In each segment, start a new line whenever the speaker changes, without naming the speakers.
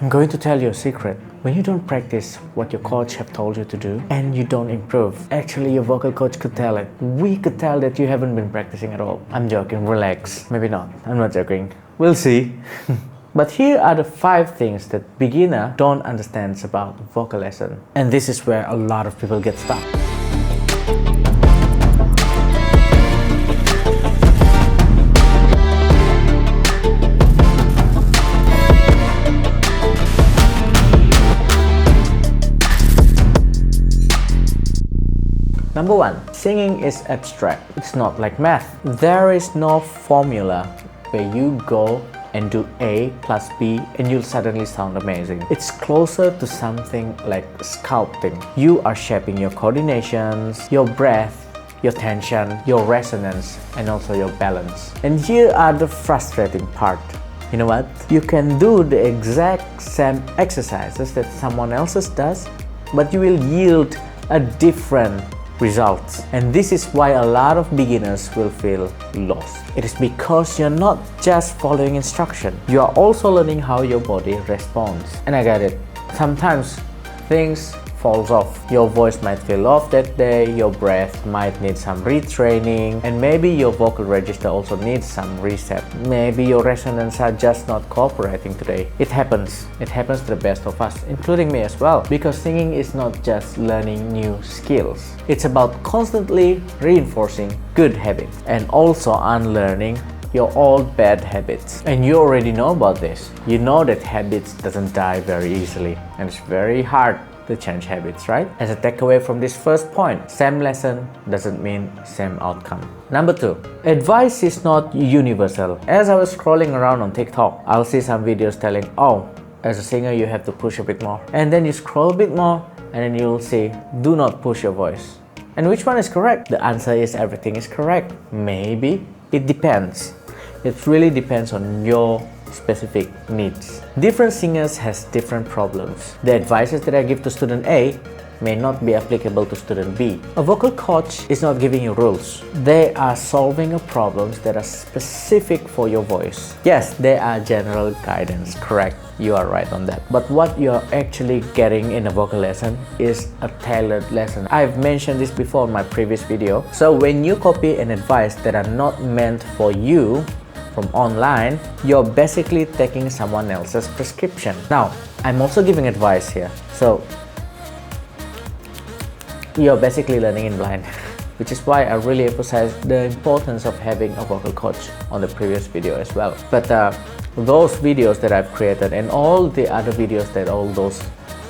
I'm going to tell you a secret. When you don't practice what your coach have told you to do and you don't improve, actually your vocal coach could tell it. We could tell that you haven't been practicing at all. I'm joking, relax. Maybe not, I'm not joking. We'll see. But here are the 5 things that beginner don't understand about vocal lesson. And this is where a lot of people get stuck. Number 1, singing is abstract. It's not like math. There is no formula where you go and do A plus B and you'll suddenly sound amazing. It's closer to something like sculpting. You are shaping your coordinations, your breath, your tension, your resonance, and also your balance. And here are the frustrating part. You know what? You can do the exact same exercises that someone else does, but you will yield a different results. And this is why a lot of beginners will feel lost. It is because you're not just following instruction, you are also learning how your body responds. And I get it, sometimes things falls off. Your voice might feel off that day, your breath might need some retraining, and maybe your vocal register also needs some reset. Maybe your resonance are just not cooperating today. It happens to the best of us, including me as well, because singing is not just learning new skills. It's about constantly reinforcing good habits and also unlearning your old bad habits. And you already know about this. You know that habits doesn't die very easily, and it's very hard to change habits, right? As a takeaway from this first point, same lesson doesn't mean same outcome. Number 2, advice is not universal. As I was scrolling around on TikTok, I'll see some videos telling, oh, as a singer you have to push a bit more. And then you scroll a bit more and then you'll see, do not push your voice. And which one is correct? The answer is everything is correct. Maybe. It depends. It really depends on your specific needs. Different singers has different problems. The advices that I give to student A may not be applicable to student B. A vocal coach is not giving you rules. They are solving problems that are specific for your voice. Yes, they are general guidance, correct. You are right on that. But what you are actually getting in a vocal lesson is a tailored lesson. I've mentioned this before in my previous video. So when you copy an advice that are not meant for you from online, you're basically taking someone else's prescription. Now, I'm also giving advice here. So you're basically learning in blind, which is why I really emphasize the importance of having a vocal coach on the previous video as well. But those videos that I've created and all the other videos that all those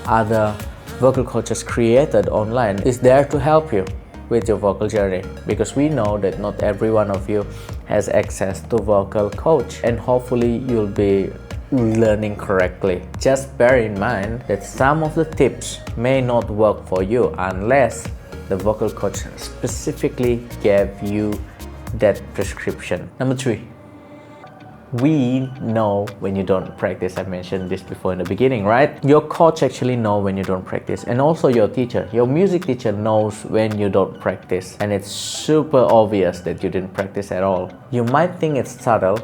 other vocal coaches created online is there to help you with your vocal journey, because we know that not every one of you has access to vocal coach, and hopefully you'll be learning correctly. Just bear in mind that some of the tips may not work for you unless the vocal coach specifically gave you that prescription. Number 3, we know when you don't practice. I mentioned this before in the beginning, right? Your coach actually know when you don't practice, and also your teacher, your music teacher knows when you don't practice, and it's super obvious that you didn't practice at all. You might think it's subtle,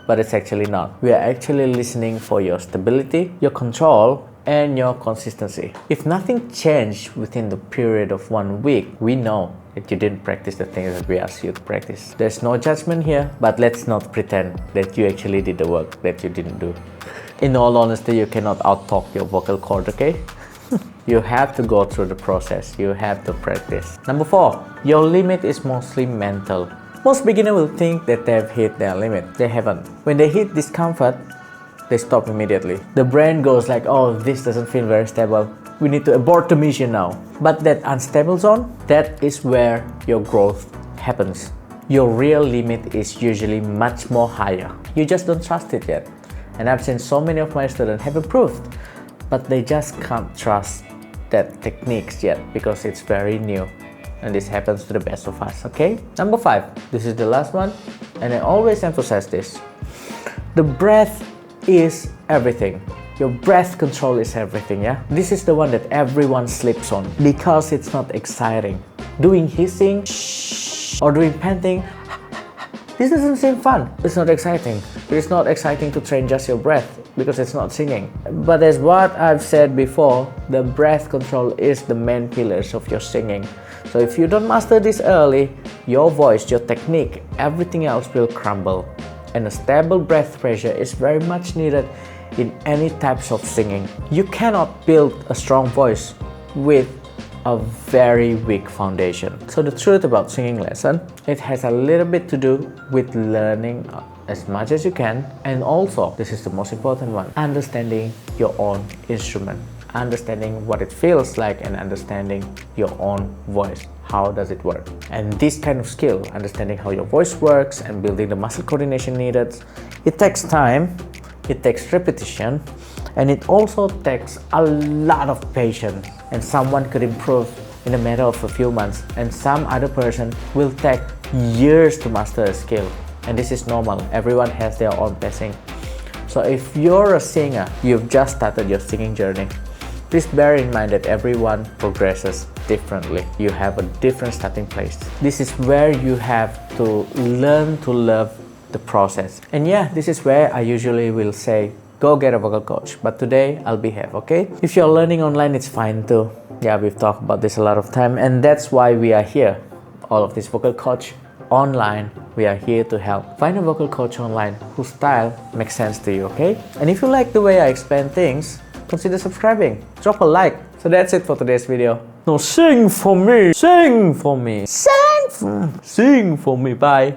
but it's actually not. We are actually listening for your stability, your control, and your consistency. If nothing changed within the period of 1 week, we know that you didn't practice the things that we asked you to practice. There's no judgment here, but let's not pretend that you actually did the work that you didn't do. In all honesty, you cannot out-talk your vocal cord, okay? You have to go through the process. You have to practice. Number 4, your limit is mostly mental. Most beginners will think that they've hit their limit. They haven't. When they hit discomfort, they stop immediately. The brain goes like, oh, this doesn't feel very stable. We need to abort the mission now. But that unstable zone, that is where your growth happens. Your real limit is usually much more higher. You just don't trust it yet. And I've seen so many of my students have improved, but they just can't trust that techniques yet because it's very new. And this happens to the best of us, okay? Number 5, this is the last one, and I always emphasize this. The breath is everything. Your breath control is everything, yeah? This is the one that everyone slips on because it's not exciting. Doing hissing or doing panting, this doesn't seem fun. It's not exciting. It's not exciting to train just your breath. because it's not singing. But as what I've said before, the breath control is the main pillars of your singing. So if you don't master this early, your voice, your technique, everything else will crumble. And a stable breath pressure is very much needed in any types of singing. You cannot build a strong voice with a very weak foundation. So the truth about singing lesson, it has a little bit to do with learning as much as you can, and also, this is the most important one, understanding your own instrument, understanding what it feels like, and understanding your own voice. How does it work? And this kind of skill, understanding how your voice works and building the muscle coordination needed, it takes time, it takes repetition, and it also takes a lot of patience. And someone could improve in a matter of a few months, and some other person will take years to master a skill. And this is normal, everyone has their own pacing. So if you're a singer, you've just started your singing journey, please bear in mind that everyone progresses differently. You have a different starting place. This is where you have to learn to love the process. And yeah, this is where I usually will say, go get a vocal coach. But today I'll behave, okay? If you're learning online, it's fine too. Yeah, we've talked about this a lot of time, and that's why we are here. All of this vocal coach online, we are here to help. Find a vocal coach online whose style makes sense to you, okay? And if you like the way I explain things, consider subscribing, drop a like. So that's it for today's video. Now sing for me, sing for me, sing for me, bye.